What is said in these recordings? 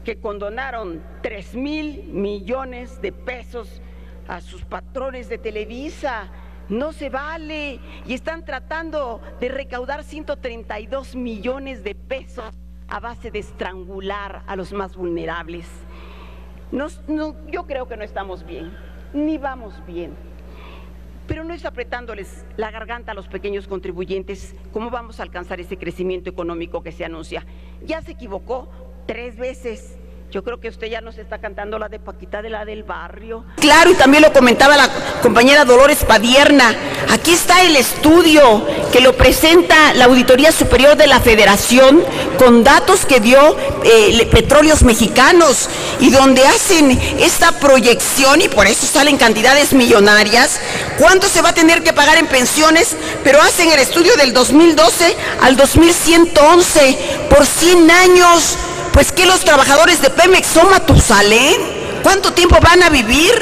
que condonaron 3,000 millones de pesos a sus patrones de Televisa. No se vale. Y están tratando de recaudar 132 millones de pesos a base de estrangular a los más vulnerables. Yo creo que no estamos bien, ni vamos bien. Pero no es apretándoles la garganta a los pequeños contribuyentes cómo vamos a alcanzar ese crecimiento económico que se anuncia. Ya se equivocó 3 veces. Yo creo que usted ya nos está cantando la de Paquita, de la del barrio. Claro, y también lo comentaba la compañera Dolores Padierna. Aquí está el estudio que lo presenta la Auditoría Superior de la Federación con datos que dio Petróleos Mexicanos y donde hacen esta proyección y por eso salen cantidades millonarias. ¿Cuánto se va a tener que pagar en pensiones? Pero hacen el estudio del 2012 al 2111 por 100 años. Pues que los trabajadores de Pemex son Matusalén. ¿Cuánto tiempo van a vivir?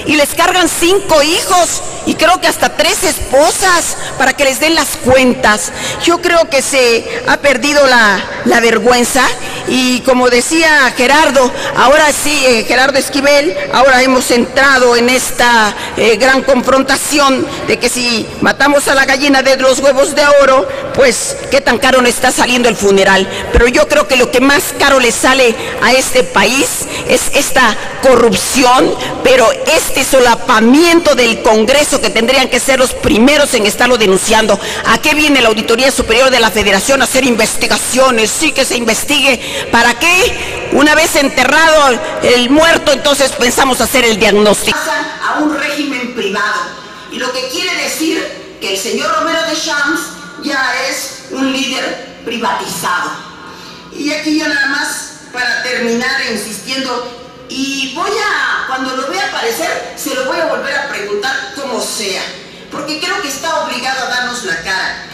Y les cargan 5 hijos y creo que hasta 3 esposas para que les den las cuentas. Yo creo que se ha perdido la vergüenza y como decía Gerardo, ahora sí, Gerardo Esquivel, ahora hemos entrado en esta gran confrontación de que si matamos a la gallina de los huevos de oro, pues qué tan caro no está saliendo el funeral. Pero yo creo que lo que más caro le sale a este país es esta corrupción, pero este solapamiento del Congreso, que tendrían que ser los primeros en estarlo denunciando. ¿A qué viene la Auditoría Superior de la Federación? A hacer investigaciones, sí, que se investigue. ¿Para qué? Una vez enterrado el muerto, entonces pensamos hacer el diagnóstico. A un régimen privado, y lo que quiere decir que el señor Romero Deschamps ya es un líder privatizado. Y aquí yo nada más para terminar insistiendo, y cuando lo vea aparecer, se lo voy a volver a preguntar como sea, porque creo que está obligado a darnos la cara.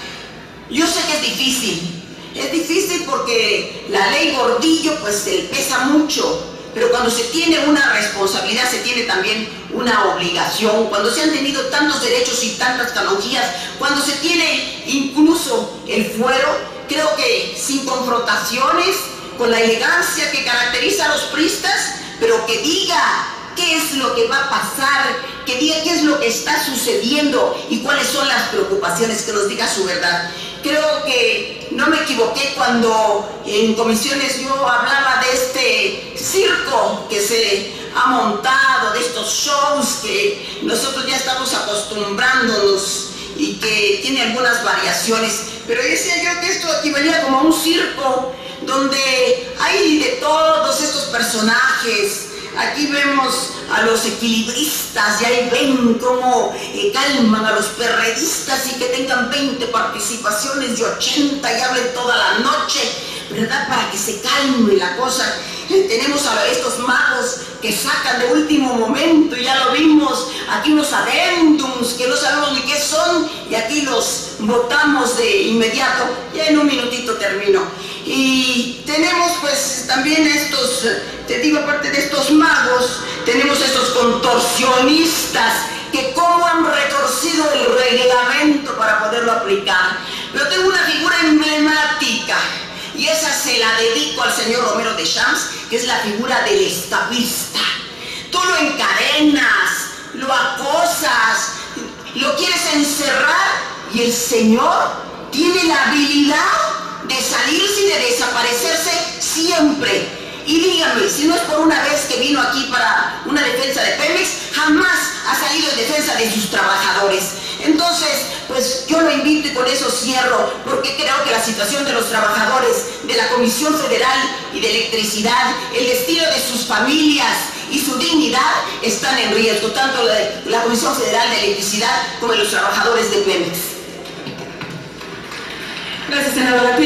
Yo sé que es difícil porque la ley Gordillo pues se pesa mucho, pero cuando se tiene una responsabilidad se tiene también una obligación, cuando se han tenido tantos derechos y tantas canonjías, cuando se tiene incluso el fuero, creo que sin confrontaciones, con la elegancia que caracteriza a los priistas, pero que diga qué es lo que va a pasar, que diga qué es lo que está sucediendo y cuáles son las preocupaciones, que nos diga su verdad. Creo que no me equivoqué cuando en comisiones yo hablaba de este circo que se ha montado, de estos shows que nosotros ya estamos acostumbrándonos y que tiene algunas variaciones, pero decía yo que esto equivalía como a un circo donde hay de todos estos personajes. Aquí vemos a los equilibristas y ahí ven cómo calman a los perredistas y que tengan 20 participaciones y 80 y hablen toda la noche, ¿verdad? Para que se calme la cosa. Tenemos a estos magos que sacan de último momento, ya lo vimos, aquí unos adendums que no sabemos ni qué son y aquí los votamos de inmediato. Ya en un minutito termino. Y tenemos pues también estos, te digo, aparte de estos magos, tenemos estos contorsionistas que cómo han retorcido el reglamento para poderlo aplicar. Pero tengo una figura emblemática y esa se la dedico al señor Romero Deschamps, que es la figura del estapista. Tú lo encadenas, lo acosas, lo quieres encerrar y el señor tiene la habilidad de salirse y de desaparecerse siempre. Y díganme, si no es por una vez que vino aquí para una defensa de Pemex, jamás ha salido en defensa de sus trabajadores. Entonces, pues yo lo invito y con eso cierro, porque creo que la situación de los trabajadores de la Comisión Federal y de Electricidad, el destino de sus familias y su dignidad están en riesgo, tanto la Comisión Federal de Electricidad como los trabajadores de Pemex. Gracias, senadora.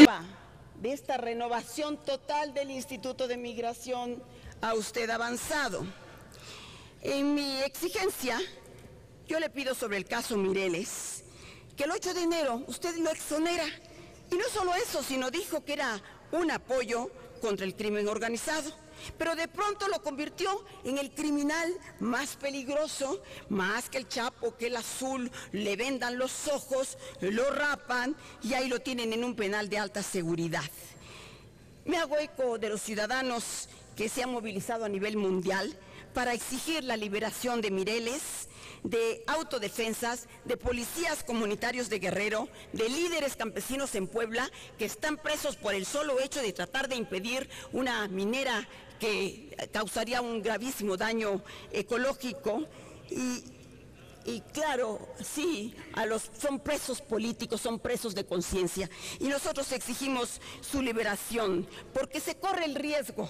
De esta renovación total del Instituto de Migración a usted avanzado. En mi exigencia, yo le pido sobre el caso Mireles, que el 8 de enero usted lo exonera. Y no solo eso, sino dijo que era un apoyo contra el crimen organizado. Pero de pronto lo convirtió en el criminal más peligroso, más que el Chapo, que el Azul, le vendan los ojos, lo rapan y ahí lo tienen en un penal de alta seguridad. Me hago eco de los ciudadanos que se han movilizado a nivel mundial para exigir la liberación de Mireles, de autodefensas, de policías comunitarios de Guerrero, de líderes campesinos en Puebla que están presos por el solo hecho de tratar de impedir una minera que causaría un gravísimo daño ecológico. Y claro, sí, son presos políticos, son presos de conciencia. Y nosotros exigimos su liberación, porque se corre el riesgo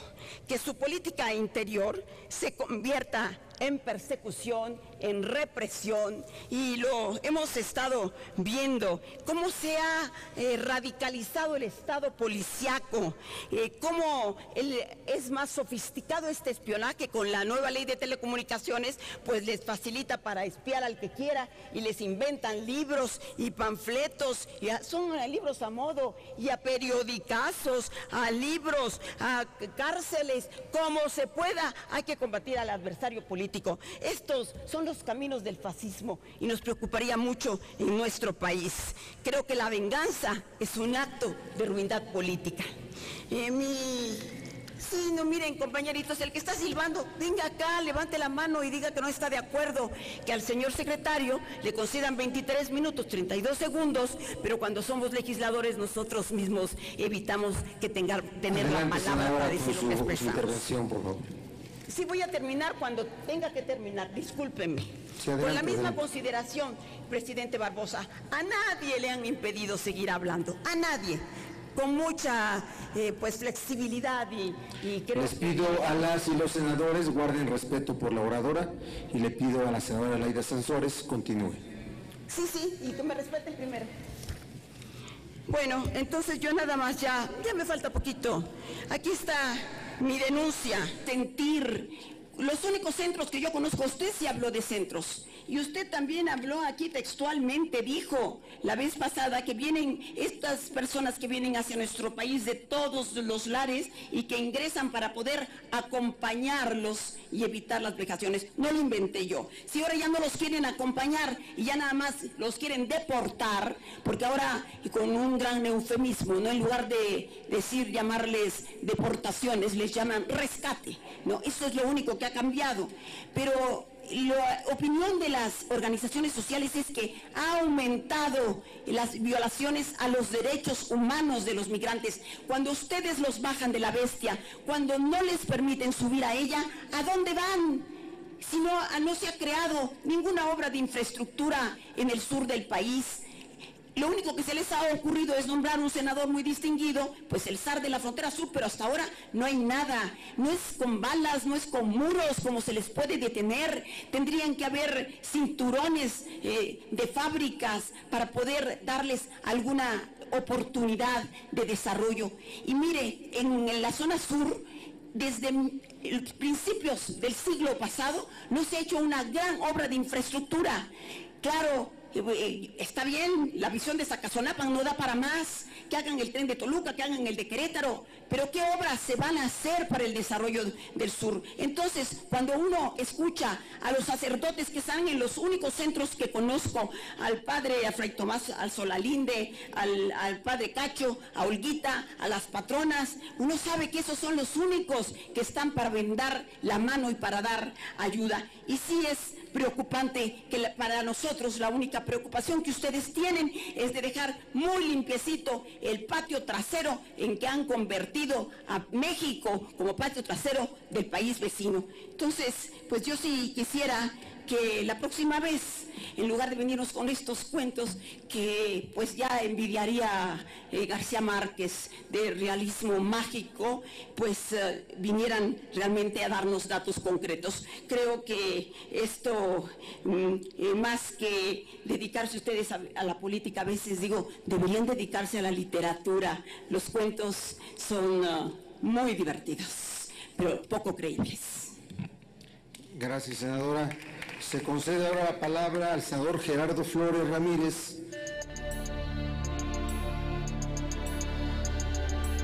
que su política interior se convierta en persecución, en represión, y lo hemos estado viendo, cómo se ha radicalizado el Estado policiaco, cómo es más sofisticado este espionaje con la nueva ley de telecomunicaciones, pues les facilita para espiar al que quiera y les inventan libros y panfletos, son libros a modo, y a periodicazos, a libros, a cárceles, como se pueda. Hay que combatir al adversario político. Estos son los caminos del fascismo y nos preocuparía mucho en nuestro país. Creo que la venganza es un acto de ruindad política. Sí, no, miren, compañeritos, el que está silbando, venga acá, levante la mano y diga que no está de acuerdo, que al señor secretario le concedan 23 minutos, 32 segundos, pero cuando somos legisladores nosotros mismos evitamos que tener la palabra para decir lo que expresamos. Su intervención, por favor. Sí, voy a terminar cuando tenga que terminar, discúlpenme. Sí, adelante, con la misma adelante. Consideración, presidente Barbosa, a nadie le han impedido seguir hablando, a nadie, con mucha pues flexibilidad y creo... Les pido a las y los senadores guarden respeto por la oradora y le pido a la senadora Laida Sansores continúe. Sí, y que me respeten primero. Bueno, entonces yo nada más ya me falta poquito. Aquí está mi denuncia, sentir. Los únicos centros que yo conozco, usted sí habló de centros, y usted también habló aquí textualmente, dijo la vez pasada que vienen estas personas que vienen hacia nuestro país de todos los lares y que ingresan para poder acompañarlos y evitar las vejaciones. No lo inventé yo. Si ahora ya no los quieren acompañar y ya nada más los quieren deportar, porque ahora, y con un gran eufemismo, ¿no?, en lugar de llamarles deportaciones, les llaman rescate, ¿no? Eso es lo único que ha cambiado. Pero la opinión de las organizaciones sociales es que ha aumentado las violaciones a los derechos humanos de los migrantes. Cuando ustedes los bajan de la bestia, cuando no les permiten subir a ella, ¿a dónde van? Si no se ha creado ninguna obra de infraestructura en el sur del país. Lo único que se les ha ocurrido es nombrar un senador muy distinguido, pues el zar de la frontera sur, pero hasta ahora no hay nada. No es con balas, no es con muros como se les puede detener. Tendrían que haber cinturones de fábricas para poder darles alguna oportunidad de desarrollo. Y mire, en la zona sur, desde principios del siglo pasado, no se ha hecho una gran obra de infraestructura. Claro, está bien, la visión de Zacazonapan no da para más, que hagan el tren de Toluca, que hagan el de Querétaro, pero ¿qué obras se van a hacer para el desarrollo del sur? Entonces, cuando uno escucha a los sacerdotes que están en los únicos centros que conozco, al padre a Fray Tomás Alzolalinde, al padre Cacho, a Olguita, a las patronas, uno sabe que esos son los únicos que están para vendar la mano y para dar ayuda. Y sí es preocupante que para nosotros la única preocupación que ustedes tienen es de dejar muy limpiecito el patio trasero en que han convertido a México como patio trasero del país vecino. Entonces, pues yo sí quisiera que la próxima vez, en lugar de venirnos con estos cuentos que pues ya envidiaría García Márquez de realismo mágico, pues vinieran realmente a darnos datos concretos. Creo que esto, más que dedicarse ustedes a la política, a veces digo, deberían dedicarse a la literatura. Los cuentos son muy divertidos, pero poco creíbles. Gracias, senadora. Se concede ahora la palabra al senador Gerardo Flores Ramírez.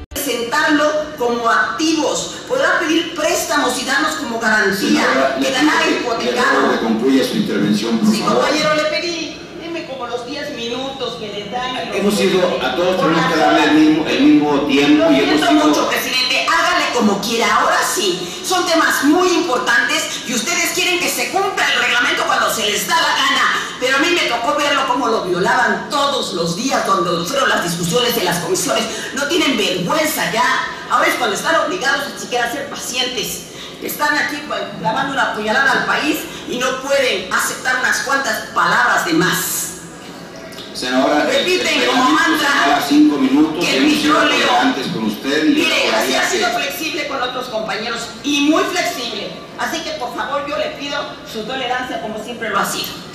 Presentarlo como activos, podrá pedir préstamos y darnos como garantía de ganar hipotecado. Que concluya su intervención, por sí, favor. Compañero, le pedí, deme como los 10 minutos. que les dañen. Hemos ido, a todos tenemos que darle el mismo tiempo. Lo Y hemos siento ido... mucho, presidente, hágale como quiera. Ahora sí, son temas muy importantes y ustedes quieren que se cumpla el reglamento cuando se les da la gana. Pero a mí me tocó verlo como lo violaban todos los días cuando fueron las discusiones de las comisiones. No tienen vergüenza ya. Ahora es cuando están obligados ni siquiera a ser pacientes. Están aquí clavando una puñalada al país y no pueden aceptar unas cuantas palabras de más. Senadora, repiten como mantra 5 minutos, que el petróleo antes con usted. Mire, así ha sido flexible con otros compañeros y muy flexible. Así que por favor yo le pido su tolerancia como siempre lo ha sido.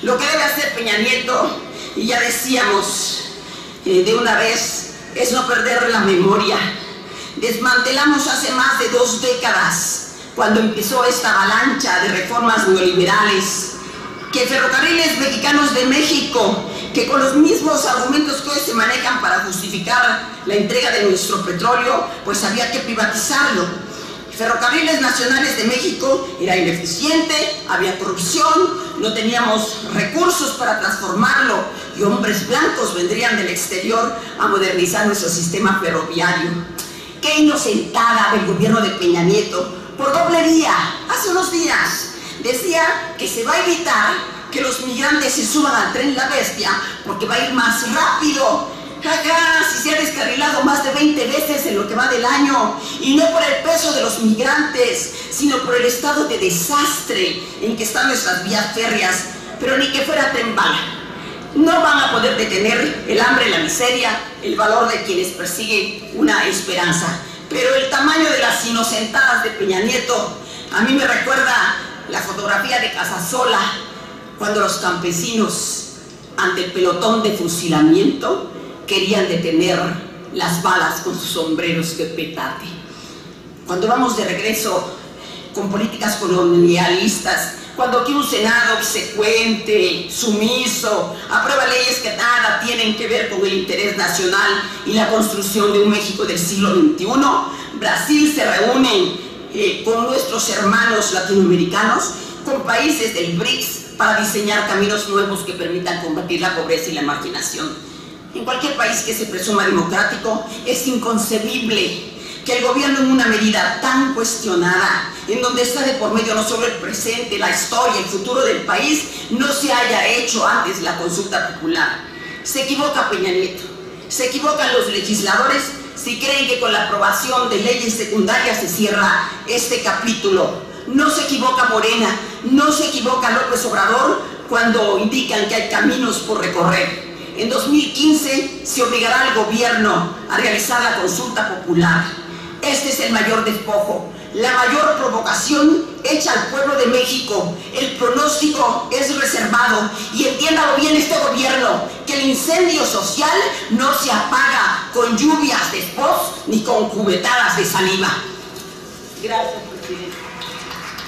Lo que debe hacer Peña Nieto, y ya decíamos de una vez, es no perder la memoria. Desmantelamos hace más de 2 décadas, cuando empezó esta avalancha de reformas neoliberales, que Ferrocarriles Mexicanos de México, que con los mismos argumentos que hoy se manejan para justificar la entrega de nuestro petróleo, pues había que privatizarlo. Ferrocarriles Nacionales de México era ineficiente, había corrupción, no teníamos recursos para transformarlo y hombres blancos vendrían del exterior a modernizar nuestro sistema ferroviario. Qué inocentada del gobierno de Peña Nieto, por doble vía, hace unos días. Decía que se va a evitar que los migrantes se suban al tren La Bestia porque va a ir más rápido. Acá si se ha descarrilado más de 20 veces en lo que va del año, y no por el peso de los migrantes, sino por el estado de desastre en que están nuestras vías férreas. Pero ni que fuera tren bala. No van a poder detener el hambre, la miseria, el valor de quienes persiguen una esperanza. Pero el tamaño de las inocentadas de Peña Nieto a mí me recuerda la fotografía de Casasola, cuando los campesinos, ante el pelotón de fusilamiento, querían detener las balas con sus sombreros de petate. Cuando vamos de regreso con políticas colonialistas, cuando aquí un Senado obsecuente, sumiso, aprueba leyes que nada tienen que ver con el interés nacional y la construcción de un México del siglo XXI, Brasil se reúne con nuestros hermanos latinoamericanos, con países del BRICS, para diseñar caminos nuevos que permitan combatir la pobreza y la marginación. En cualquier país que se presuma democrático, es inconcebible que el gobierno, en una medida tan cuestionada, en donde está de por medio no solo el presente, la historia, el futuro del país, no se haya hecho antes la consulta popular. Se equivoca Peña Nieto, se equivocan los legisladores si creen que con la aprobación de leyes secundarias se cierra este capítulo. No se equivoca Morena, no se equivoca López Obrador cuando indican que hay caminos por recorrer. En 2015 se obligará al gobierno a realizar la consulta popular. Este es el mayor despojo, la mayor provocación hecha al pueblo de México. El pronóstico es reservado y entiéndalo bien este gobierno, que el incendio social no se apaga con lluvias de espos ni con cubetadas de saliva. Gracias, presidente.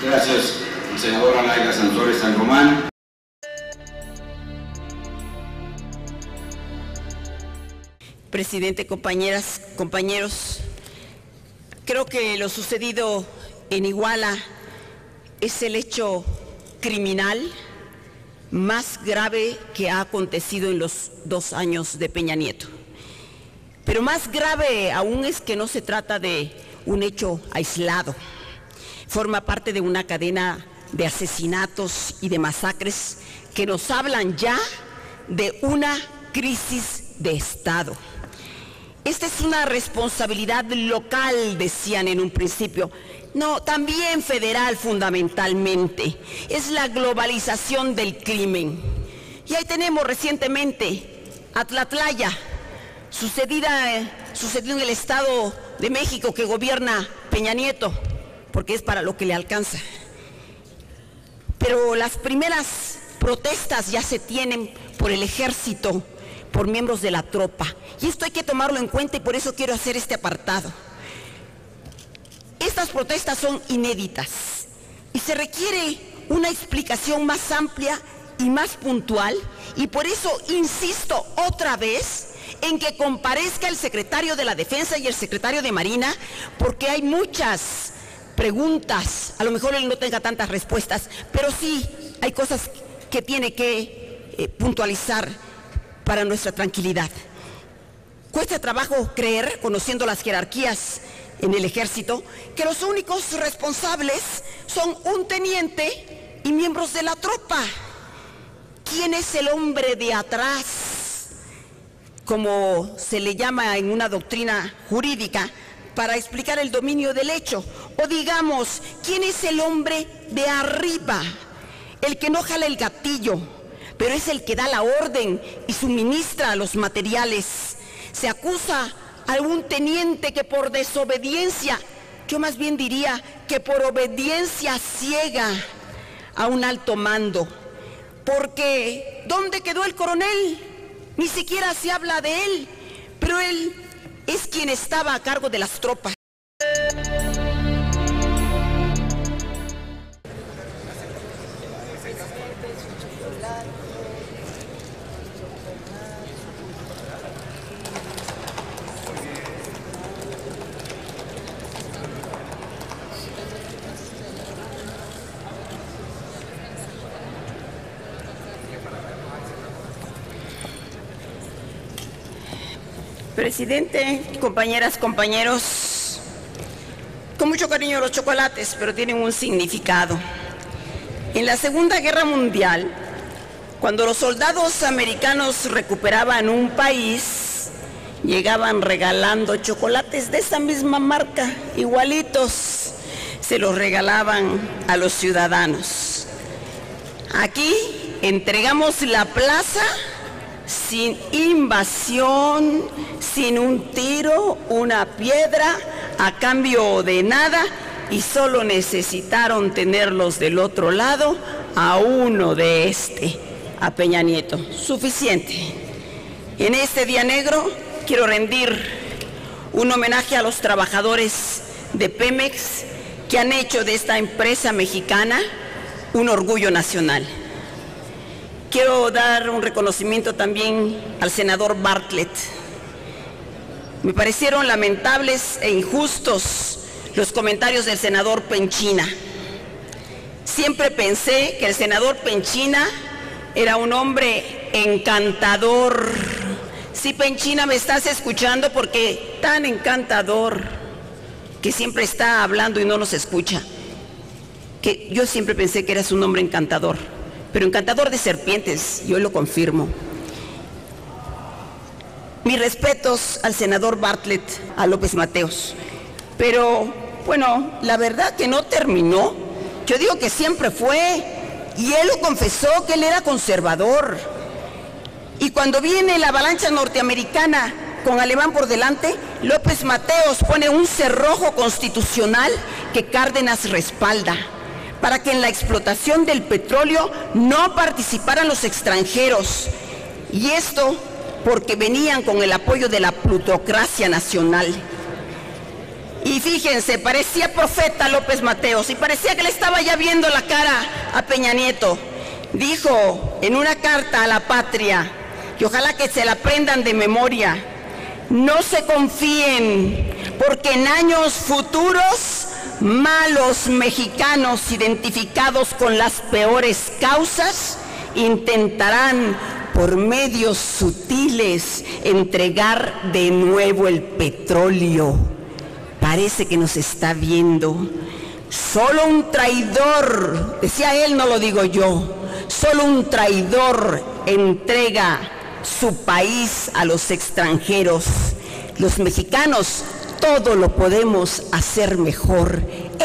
Gracias, senadora Laida Sansores San Román. Presidente, compañeras, compañeros, creo que lo sucedido en Iguala es el hecho criminal más grave que ha acontecido en los 2 años de Peña Nieto. Pero más grave aún es que no se trata de un hecho aislado. Forma parte de una cadena de asesinatos y de masacres que nos hablan ya de una crisis de Estado. Esta es una responsabilidad local, decían en un principio. No, también federal fundamentalmente. Es la globalización del crimen. Y ahí tenemos recientemente Atlatlaya, sucedió en el Estado de México que gobierna Peña Nieto, porque es para lo que le alcanza. Pero las primeras protestas ya se tienen por el ejército, por miembros de la tropa. Y esto hay que tomarlo en cuenta y por eso quiero hacer este apartado. Estas protestas son inéditas y se requiere una explicación más amplia y más puntual, y por eso insisto otra vez en que comparezca el secretario de la Defensa y el secretario de Marina, porque hay muchas preguntas, a lo mejor él no tenga tantas respuestas, pero sí hay cosas que tiene que puntualizar. para nuestra tranquilidad. Cuesta trabajo creer, conociendo las jerarquías en el ejército, que los únicos responsables son un teniente y miembros de la tropa. ¿Quién es el hombre de atrás, como se le llama en una doctrina jurídica, para explicar el dominio del hecho? O digamos, ¿quién es el hombre de arriba? El que no jala el gatillo, pero es el que da la orden y suministra los materiales. Se acusa a algún teniente que por desobediencia, yo más bien diría que por obediencia ciega a un alto mando. Porque ¿dónde quedó el coronel? Ni siquiera se habla de él, pero él es quien estaba a cargo de las tropas. Presidente, compañeras, compañeros, con mucho cariño los chocolates, pero tienen un significado. En la Segunda Guerra Mundial, cuando los soldados americanos recuperaban un país, llegaban regalando chocolates de esa misma marca, igualitos, se los regalaban a los ciudadanos. Aquí entregamos la plaza sin invasión, sin un tiro, una piedra, a cambio de nada, y solo necesitaron tenerlos del otro lado a uno de este, a Peña Nieto. Suficiente. En este día negro quiero rendir un homenaje a los trabajadores de Pemex que han hecho de esta empresa mexicana un orgullo nacional. Quiero dar un reconocimiento también al senador Bartlett. Me parecieron lamentables e injustos los comentarios del senador Penchina. Siempre pensé que el senador Penchina era un hombre encantador. Sí, Penchina, me estás escuchando, porque tan encantador que siempre está hablando y no nos escucha. Que yo siempre pensé que eras un hombre encantador. Pero encantador de serpientes, yo lo confirmo. Mis respetos al senador Bartlett, a López Mateos. Pero, bueno, la verdad que no terminó. Yo digo que siempre fue, y él lo confesó, que él era conservador. Y cuando viene la avalancha norteamericana con Alemán por delante, López Mateos pone un cerrojo constitucional que Cárdenas respalda, para que en la explotación del petróleo no participaran los extranjeros. Y esto porque venían con el apoyo de la plutocracia nacional. Y fíjense, parecía profeta López Mateos, y parecía que le estaba ya viendo la cara a Peña Nieto. Dijo en una carta a la patria, y ojalá que se la aprendan de memoria: no se confíen, porque en años futuros malos mexicanos identificados con las peores causas intentarán por medios sutiles entregar de nuevo el petróleo. Parece que nos está viendo. Solo un traidor, decía él, no lo digo yo, solo un traidor entrega su país a los extranjeros. Los mexicanos todo lo podemos hacer mejor.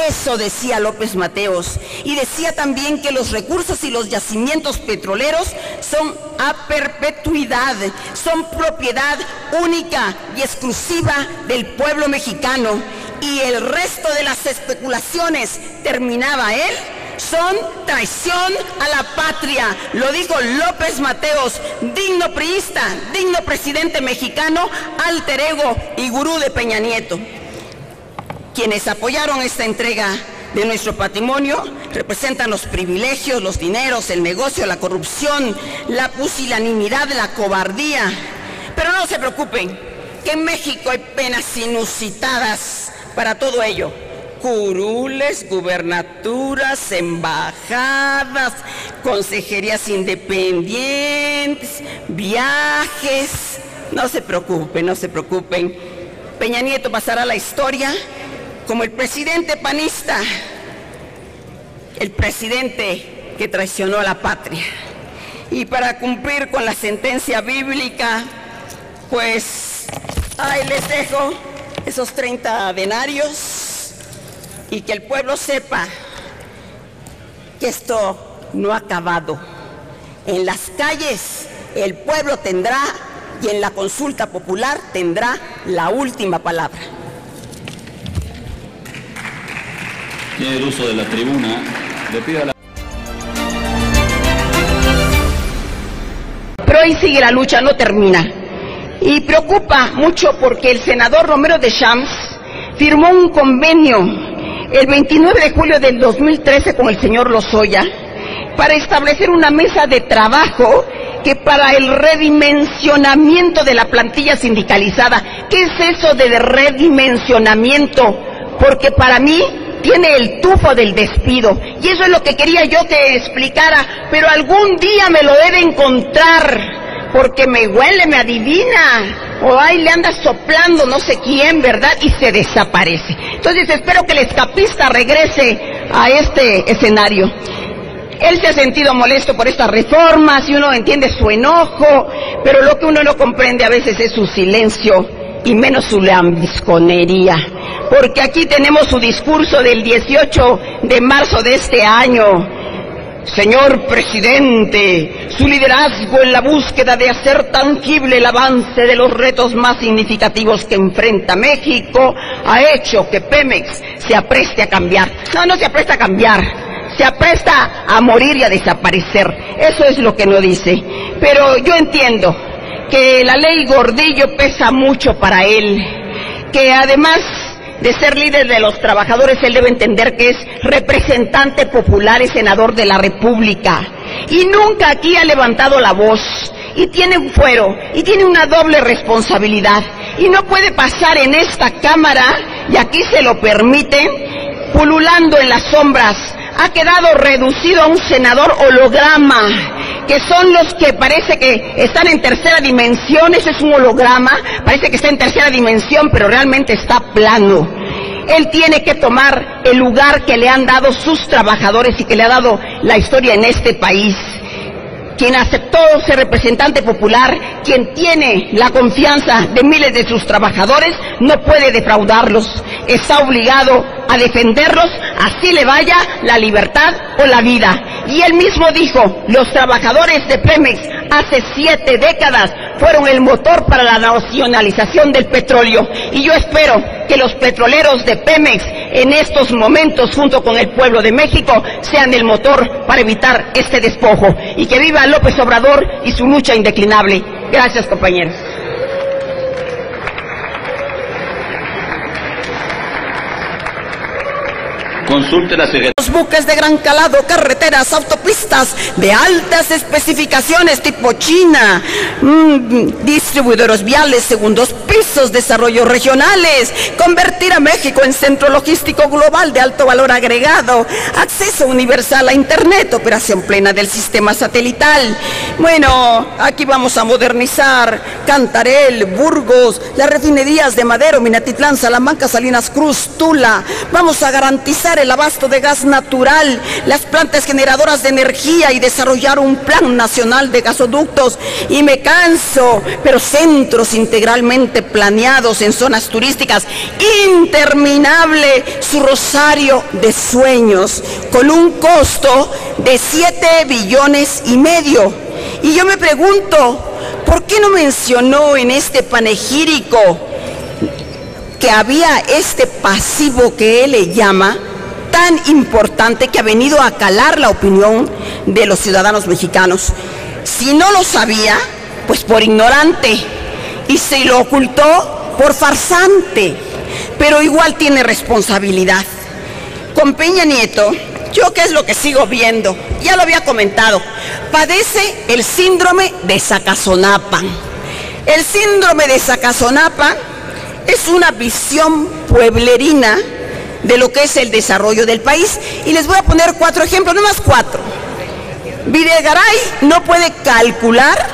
Eso decía López Mateos. Y decía también que los recursos y los yacimientos petroleros son a perpetuidad, son propiedad única y exclusiva del pueblo mexicano. Y el resto de las especulaciones, terminaba él, son traición a la patria. Lo dijo López Mateos, digno priista, digno presidente mexicano, alter ego y gurú de Peña Nieto. Quienes apoyaron esta entrega de nuestro patrimonio representan los privilegios, los dineros, el negocio, la corrupción, la pusilanimidad, la cobardía. Pero no se preocupen, que en México hay penas inusitadas para todo ello. curules, gubernaturas, embajadas, consejerías independientes, viajes. No se preocupen, no se preocupen. Peña Nieto pasará a la historia como el presidente panista, el presidente que traicionó a la patria. Y para cumplir con la sentencia bíblica, pues ahí les dejo esos 30 denarios y que el pueblo sepa que esto no ha acabado. En las calles el pueblo tendrá y en la consulta popular tendrá la última palabra. Tiene el uso de la tribuna. Le pido a la... Pero hoy sigue la lucha, no termina. Y preocupa mucho porque el senador Romero Deschamps firmó un convenio el 29 de julio del 2013 con el señor Lozoya para establecer una mesa de trabajo que para el redimensionamiento de la plantilla sindicalizada. ¿Qué es eso de redimensionamiento? Porque para mí tiene el tufo del despido, y eso es lo que quería yo que explicara, pero algún día me lo debe encontrar, porque me huele, me adivina, o ahí le anda soplando no sé quién, ¿verdad? Y se desaparece. Entonces espero que el escapista regrese a este escenario. Él se ha sentido molesto por estas reformas y uno entiende su enojo, pero lo que uno no comprende a veces es su silencio y menos su lambisconería. Porque aquí tenemos su discurso del 18 de marzo de este año. Señor presidente, su liderazgo en la búsqueda de hacer tangible el avance de los retos más significativos que enfrenta México ha hecho que Pemex se apreste a cambiar. No, no se apresta a cambiar, se apresta a morir y a desaparecer. Eso es lo que no dice. Pero yo entiendo que la ley Gordillo pesa mucho para él, que además de ser líder de los trabajadores, él debe entender que es representante popular y senador de la República. Y nunca aquí ha levantado la voz, y tiene un fuero, y tiene una doble responsabilidad. Y no puede pasar en esta Cámara, y aquí se lo permiten, pululando en las sombras. Ha quedado reducido a un senador holograma, que son los que parece que están en tercera dimensión. Eso es un holograma, parece que está en tercera dimensión, pero realmente está plano. Él tiene que tomar el lugar que le han dado sus trabajadores y que le ha dado la historia en este país. Quien aceptó ser representante popular, quien tiene la confianza de miles de sus trabajadores, no puede defraudarlos. Está obligado a defenderlos, así le vaya la libertad o la vida. Y él mismo dijo, los trabajadores de Pemex hace 7 décadas fueron el motor para la nacionalización del petróleo. Y yo espero que los petroleros de Pemex en estos momentos, junto con el pueblo de México, sean el motor para evitar este despojo. Y que viva López Obrador y su lucha indeclinable. Gracias, compañeros. Consulte la Secretaría. Los buques de gran calado, carreteras, autopistas de altas especificaciones tipo China, distribuidores viales, segundos pisos, desarrollos regionales, convertir a México en centro logístico global de alto valor agregado, acceso universal a Internet, operación plena del sistema satelital. Bueno, aquí vamos a modernizar Cantarell, Burgos, las refinerías de Madero, Minatitlán, Salamanca, Salinas Cruz, Tula. Vamos a garantizar el abasto de gas natural, las plantas generadoras de energía y desarrollar un plan nacional de gasoductos. Y me canso, pero centros integralmente planeados en zonas turísticas, interminable su rosario de sueños, con un costo de 7,5 billones. Y yo me pregunto, ¿por qué no mencionó en este panegírico que había este pasivo que él le llama tan importante, que ha venido a calar la opinión de los ciudadanos mexicanos? Si no lo sabía, pues por ignorante, y si lo ocultó, por farsante, pero igual tiene responsabilidad. Con Peña Nieto, yo qué es lo que sigo viendo, ya lo había comentado, padece el síndrome de Zacazonapan. El síndrome de Zacazonapan es una visión pueblerina de lo que es el desarrollo del país. Y les voy a poner 4 ejemplos, no más 4. Videgaray no puede calcular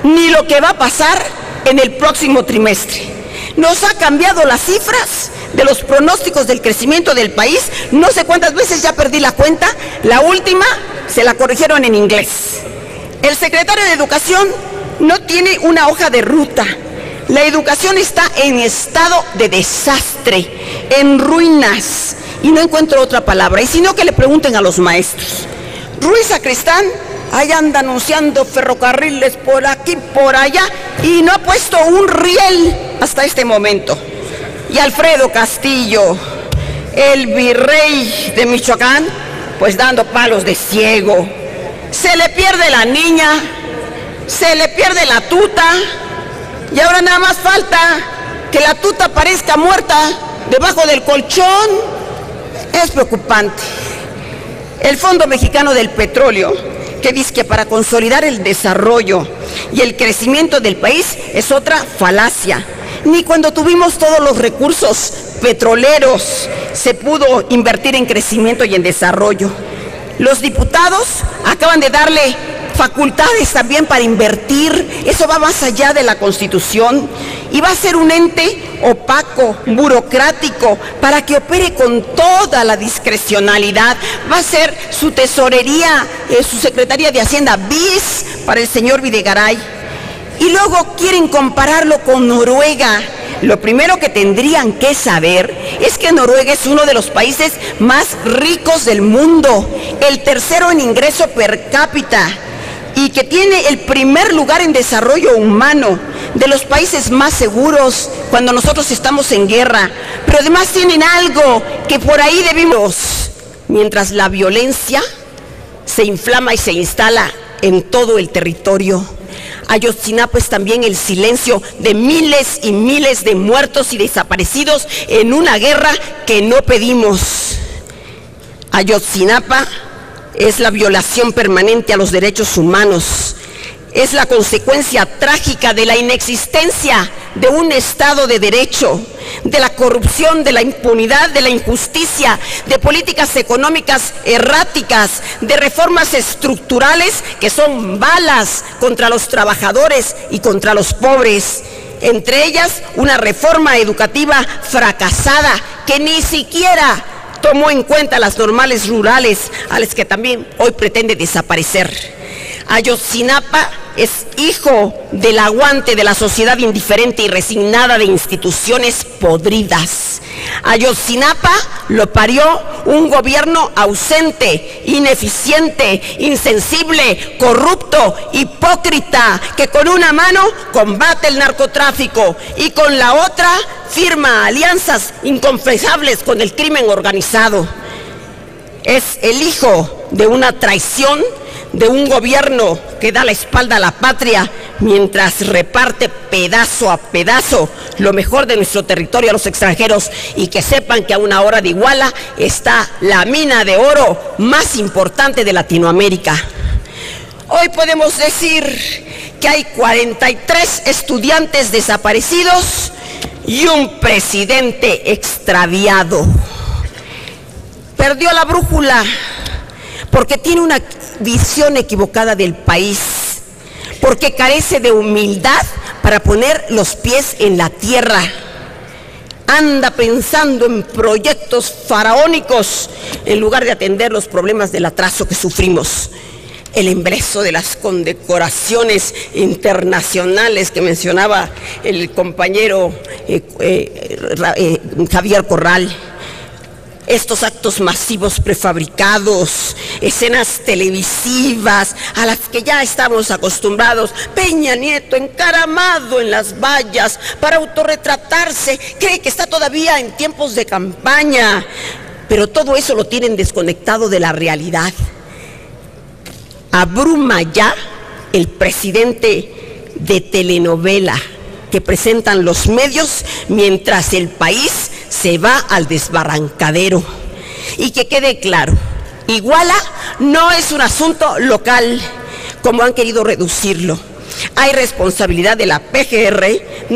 ni lo que va a pasar en el próximo trimestre. Nos ha cambiado las cifras de los pronósticos del crecimiento del país. No sé cuántas veces ya perdí la cuenta. La última se la corrigieron en inglés. El secretario de Educación no tiene una hoja de ruta. La educación está en estado de desastre, en ruinas, y no encuentro otra palabra. Y si no, que le pregunten a los maestros. Ruiz Sacristán, ahí anda anunciando ferrocarriles por aquí, por allá, y no ha puesto un riel hasta este momento. Y Alfredo Castillo, el virrey de Michoacán, pues dando palos de ciego. Se le pierde la niña, se le pierde la tuta, y ahora nada más falta que la tuta parezca muerta debajo del colchón. Es preocupante. El Fondo Mexicano del Petróleo, que dice que para consolidar el desarrollo y el crecimiento del país, es otra falacia. Ni cuando tuvimos todos los recursos petroleros se pudo invertir en crecimiento y en desarrollo. Los diputados acaban de darle facultades también para invertir. Eso va más allá de la Constitución y va a ser un ente opaco, burocrático, para que opere con toda la discrecionalidad. Va a ser su tesorería, su Secretaría de Hacienda bis para el señor Videgaray. Y luego quieren compararlo con Noruega. Lo primero que tendrían que saber es que Noruega es uno de los países más ricos del mundo, el tercero en ingreso per cápita, y que tiene el primer lugar en desarrollo humano, de los países más seguros cuando nosotros estamos en guerra. Pero además tienen algo que por ahí debemos, mientras la violencia se inflama y se instala en todo el territorio. Ayotzinapa es también el silencio de miles y miles de muertos y desaparecidos en una guerra que no pedimos. Ayotzinapa es la violación permanente a los derechos humanos. Es la consecuencia trágica de la inexistencia de un Estado de Derecho, de la corrupción, de la impunidad, de la injusticia, de políticas económicas erráticas, de reformas estructurales que son balas contra los trabajadores y contra los pobres. Entre ellas, una reforma educativa fracasada que ni siquiera tomó en cuenta las normales rurales, a las que también hoy pretende desaparecer. Ayotzinapa es hijo del aguante de la sociedad indiferente y resignada de instituciones podridas. Ayotzinapa lo parió un gobierno ausente, ineficiente, insensible, corrupto, hipócrita, que con una mano combate el narcotráfico y con la otra firma alianzas inconfesables con el crimen organizado. Es el hijo de una traición, de un gobierno que da la espalda a la patria mientras reparte pedazo a pedazo lo mejor de nuestro territorio a los extranjeros. Y que sepan que a una hora de Iguala está la mina de oro más importante de Latinoamérica. Hoy podemos decir que hay 43 estudiantes desaparecidos y un presidente extraviado. Perdió la brújula porque tiene una visión equivocada del país, porque carece de humildad para poner los pies en la tierra. Anda pensando en proyectos faraónicos en lugar de atender los problemas del atraso que sufrimos. El embeleso de las condecoraciones internacionales que mencionaba el compañero Javier Corral. Estos actos masivos prefabricados, escenas televisivas a las que ya estamos acostumbrados. Peña Nieto encaramado en las vallas para autorretratarse, cree que está todavía en tiempos de campaña, pero todo eso lo tienen desconectado de la realidad. Abruma ya el presidente de telenovela que presentan los medios mientras el país se va al desbarrancadero. Y que quede claro, Iguala no es un asunto local, como han querido reducirlo. Hay responsabilidad de la PGR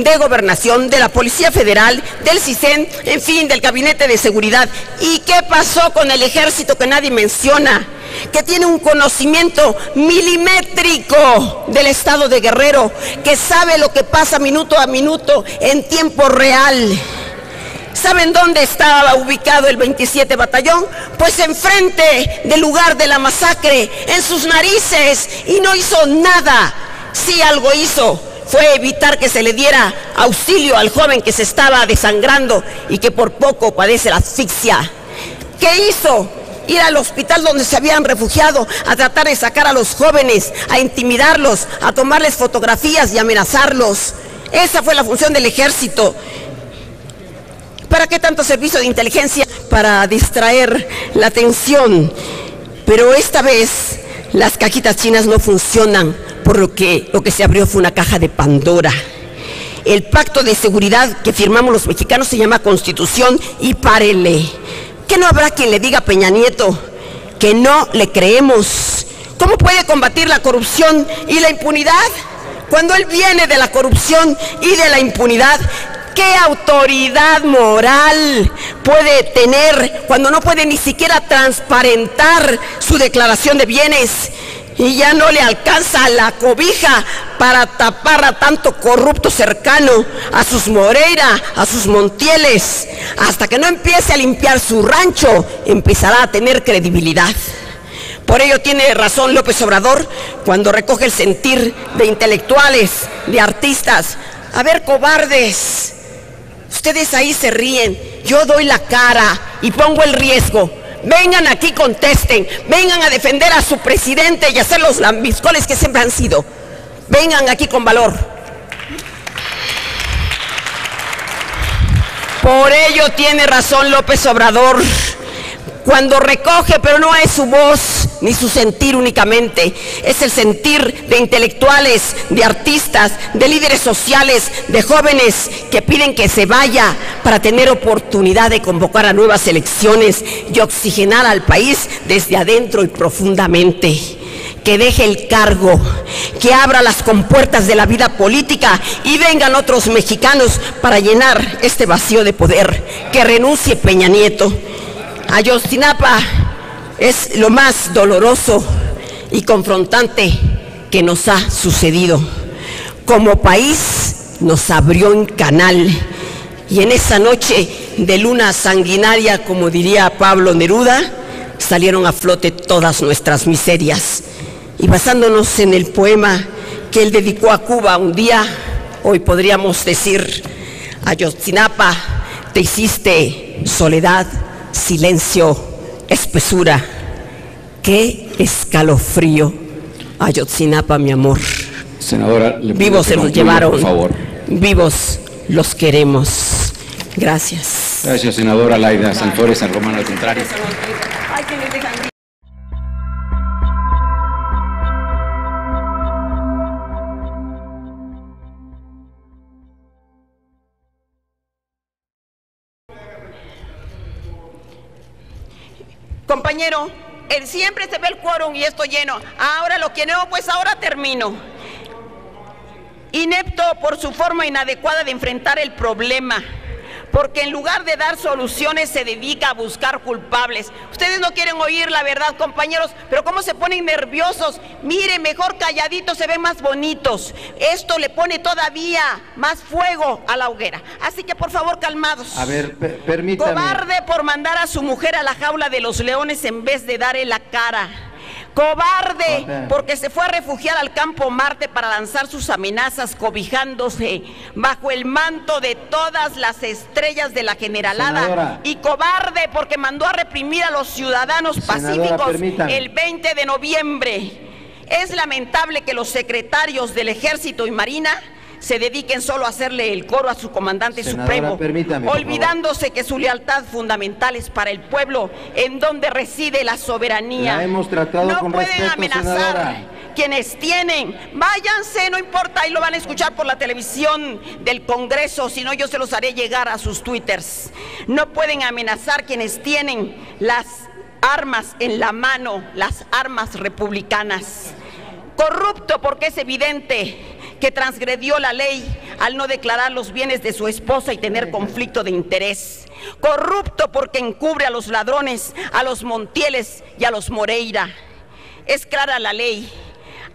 de Gobernación, de la Policía Federal, del CISEN, en fin, del Gabinete de Seguridad. ¿Y qué pasó con el Ejército que nadie menciona? Que tiene un conocimiento milimétrico del estado de Guerrero, que sabe lo que pasa minuto a minuto en tiempo real. ¿Saben dónde estaba ubicado el 27 Batallón? Pues enfrente del lugar de la masacre, en sus narices, y no hizo nada. Sí, algo hizo, fue evitar que se le diera auxilio al joven que se estaba desangrando y que por poco padece la asfixia. ¿Qué hizo? Ir al hospital donde se habían refugiado, a tratar de sacar a los jóvenes, a intimidarlos, a tomarles fotografías y amenazarlos. Esa fue la función del Ejército. ¿Para qué tanto servicio de inteligencia? Para distraer la atención. Pero esta vez las cajitas chinas no funcionan, por lo que se abrió fue una caja de Pandora. El pacto de seguridad que firmamos los mexicanos se llama Constitución, y párele. ¿Que no habrá quien le diga a Peña Nieto que no le creemos? ¿Cómo puede combatir la corrupción y la impunidad? Cuando él viene de la corrupción y de la impunidad, ¿qué autoridad moral puede tener cuando no puede ni siquiera transparentar su declaración de bienes? Y ya no le alcanza la cobija para tapar a tanto corrupto cercano, a sus Moreira, a sus Montieles. Hasta que no empiece a limpiar su rancho, empezará a tener credibilidad. Por ello tiene razón López Obrador cuando recoge el sentir de intelectuales, de artistas. A ver, cobardes, ustedes ahí se ríen, yo doy la cara y pongo el riesgo. Vengan aquí, contesten, vengan a defender a su presidente y a hacer los lambiscones que siempre han sido. Vengan aquí con valor. Por ello tiene razón López Obrador cuando recoge, pero no es su voz ni su sentir únicamente, es el sentir de intelectuales, de artistas, de líderes sociales, de jóvenes que piden que se vaya para tener oportunidad de convocar a nuevas elecciones y oxigenar al país desde adentro y profundamente. Que deje el cargo, que abra las compuertas de la vida política y vengan otros mexicanos para llenar este vacío de poder. Que renuncie Peña Nieto. Ayotzinapa es lo más doloroso y confrontante que nos ha sucedido. Como país nos abrió un canal y en esa noche de luna sanguinaria, como diría Pablo Neruda, salieron a flote todas nuestras miserias. Y basándonos en el poema que él dedicó a Cuba un día, hoy podríamos decir: Ayotzinapa, te hiciste soledad, silencio, espesura. Qué escalofrío, Ayotzinapa, mi amor. Senadora, vivos se los llevaron, por favor. Vivos los queremos. Gracias. Gracias, senadora Laida Sansores, San Román, al contrario. Compañero, siempre se ve el quórum y esto lleno. Ahora lo que no, pues ahora termino. Inepto por su forma inadecuada de enfrentar el problema, porque en lugar de dar soluciones se dedica a buscar culpables. Ustedes no quieren oír la verdad, compañeros, pero cómo se ponen nerviosos. Mire, mejor calladitos se ven más bonitos. Esto le pone todavía más fuego a la hoguera. Así que por favor, calmados. A ver, permítame. Cobarde por mandar a su mujer a la jaula de los leones en vez de darle la cara. Cobarde porque se fue a refugiar al campo Marte para lanzar sus amenazas cobijándose bajo el manto de todas las estrellas de la generalada. Senadora. Y cobarde porque mandó a reprimir a los ciudadanos pacíficos el 20 de noviembre. Es lamentable que los secretarios del Ejército y Marina se dediquen solo a hacerle el coro a su comandante supremo, olvidándose que su lealtad fundamental es para el pueblo en donde reside la soberanía. La hemos tratado no con pueden respeto, amenazar. senadora. Quienes tienen, váyanse, no importa, y lo van a escuchar por la televisión del Congreso, si no yo se los haré llegar a sus twitters. No pueden amenazar quienes tienen las armas en la mano, las armas republicanas. Corrupto porque es evidente que transgredió la ley al no declarar los bienes de su esposa y tener conflicto de interés. Corrupto porque encubre a los ladrones, a los Montieles y a los Moreira. Es clara la ley.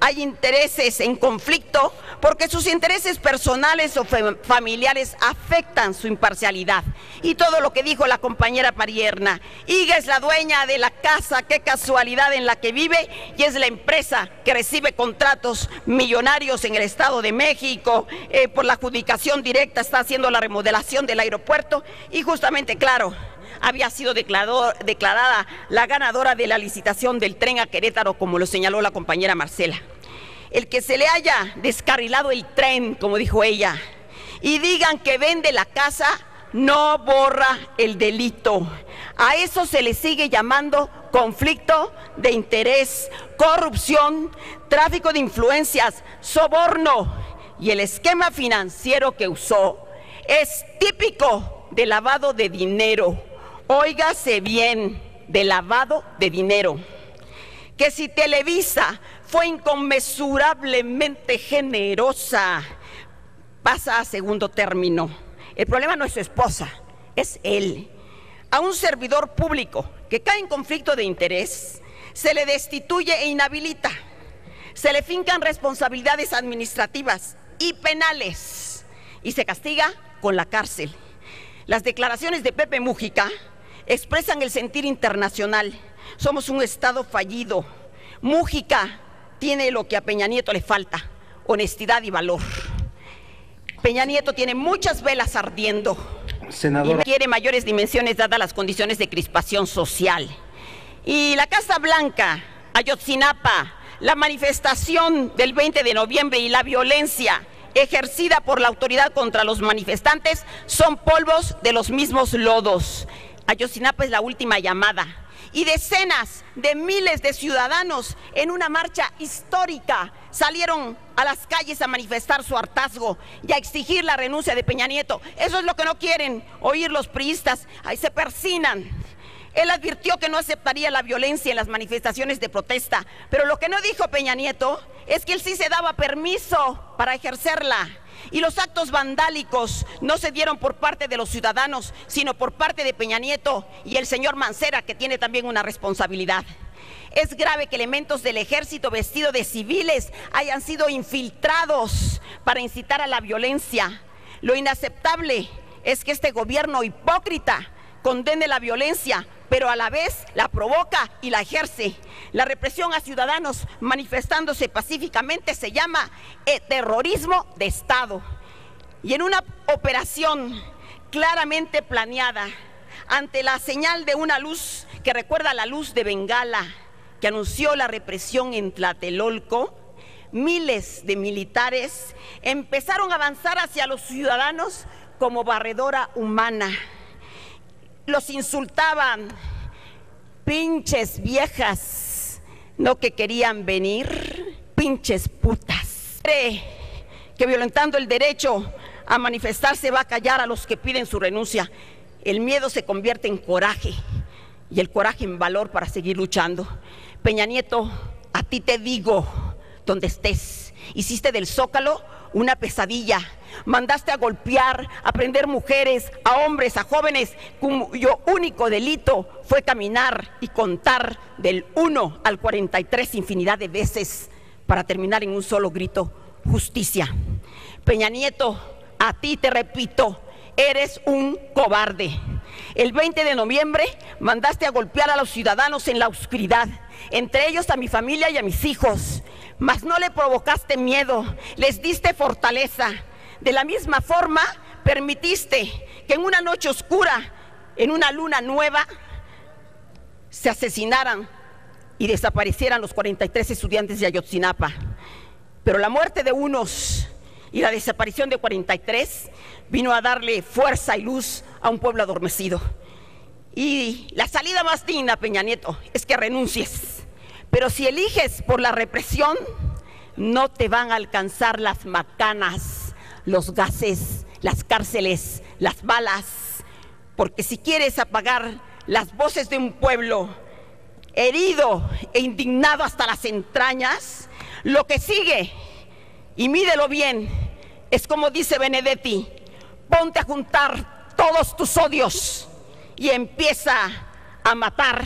Hay intereses en conflicto porque sus intereses personales o familiares afectan su imparcialidad. Y todo lo que dijo la compañera Padierna, Higa es la dueña de la casa, qué casualidad, en la que vive, y es la empresa que recibe contratos millonarios en el Estado de México, por la adjudicación directa está haciendo la remodelación del aeropuerto, y justamente, claro, había sido declarada la ganadora de la licitación del tren a Querétaro, como lo señaló la compañera Marcela. El que se le haya descarrilado el tren, como dijo ella, y digan que vende la casa, no borra el delito. A eso se le sigue llamando conflicto de interés, corrupción, tráfico de influencias, soborno, y el esquema financiero que usó es típico de lavado de dinero. Óigase bien, de lavado de dinero. Que si Televisa fue inconmensurablemente generosa, pasa a segundo término. El problema no es su esposa, es él. A un servidor público que cae en conflicto de interés, se le destituye e inhabilita. Se le fincan responsabilidades administrativas y penales y se castiga con la cárcel. Las declaraciones de Pepe Mújica expresan el sentir internacional. Somos un Estado fallido. Mújica tiene lo que a Peña Nieto le falta: honestidad y valor. Peña Nieto tiene muchas velas ardiendo, senadora, y quiere mayores dimensiones dadas las condiciones de crispación social. Y la Casa Blanca, Ayotzinapa, la manifestación del 20 de noviembre y la violencia ejercida por la autoridad contra los manifestantes son polvos de los mismos lodos. Ayotzinapa es la última llamada. Y decenas de miles de ciudadanos en una marcha histórica salieron a las calles a manifestar su hartazgo y a exigir la renuncia de Peña Nieto. Eso es lo que no quieren oír los priistas, ahí se persignan. Él advirtió que no aceptaría la violencia en las manifestaciones de protesta, pero lo que no dijo Peña Nieto es que él sí se daba permiso para ejercerla. Y los actos vandálicos no se dieron por parte de los ciudadanos, sino por parte de Peña Nieto y el señor Mancera, que tiene también una responsabilidad. Es grave que elementos del ejército vestidos de civiles hayan sido infiltrados para incitar a la violencia. Lo inaceptable es que este gobierno hipócrita condene la violencia, pero a la vez la provoca y la ejerce. La represión a ciudadanos manifestándose pacíficamente se llama terrorismo de Estado. Y en una operación claramente planeada, ante la señal de una luz que recuerda a la luz de Bengala, que anunció la represión en Tlatelolco, miles de militares empezaron a avanzar hacia los ciudadanos como barredora humana. Los insultaban, pinches viejas, no que querían venir, pinches putas. Cree que violentando el derecho a manifestarse va a callar a los que piden su renuncia. El miedo se convierte en coraje y el coraje en valor para seguir luchando. Peña Nieto, a ti te digo, donde estés, hiciste del Zócalo una pesadilla. Mandaste a golpear, a prender mujeres, a hombres, a jóvenes, cuyo único delito fue caminar y contar del 1 al 43 infinidad de veces para terminar en un solo grito: justicia. Peña Nieto, a ti te repito, eres un cobarde. El 20 de noviembre mandaste a golpear a los ciudadanos en la oscuridad, entre ellos a mi familia y a mis hijos, mas no le provocaste miedo, les diste fortaleza. De la misma forma, permitiste que en una noche oscura, en una luna nueva, se asesinaran y desaparecieran los 43 estudiantes de Ayotzinapa. Pero la muerte de unos y la desaparición de 43 vino a darle fuerza y luz a un pueblo adormecido. Y la salida más digna, Peña Nieto, es que renuncies. Pero si eliges por la represión, no te van a alcanzar las macanas, los gases, las cárceles, las balas, porque si quieres apagar las voces de un pueblo herido e indignado hasta las entrañas, lo que sigue, y mídelo bien, es como dice Benedetti: ponte a juntar todos tus odios y empieza a matar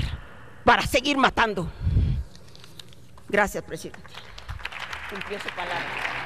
para seguir matando. Gracias, presidente. Cumplió su palabra.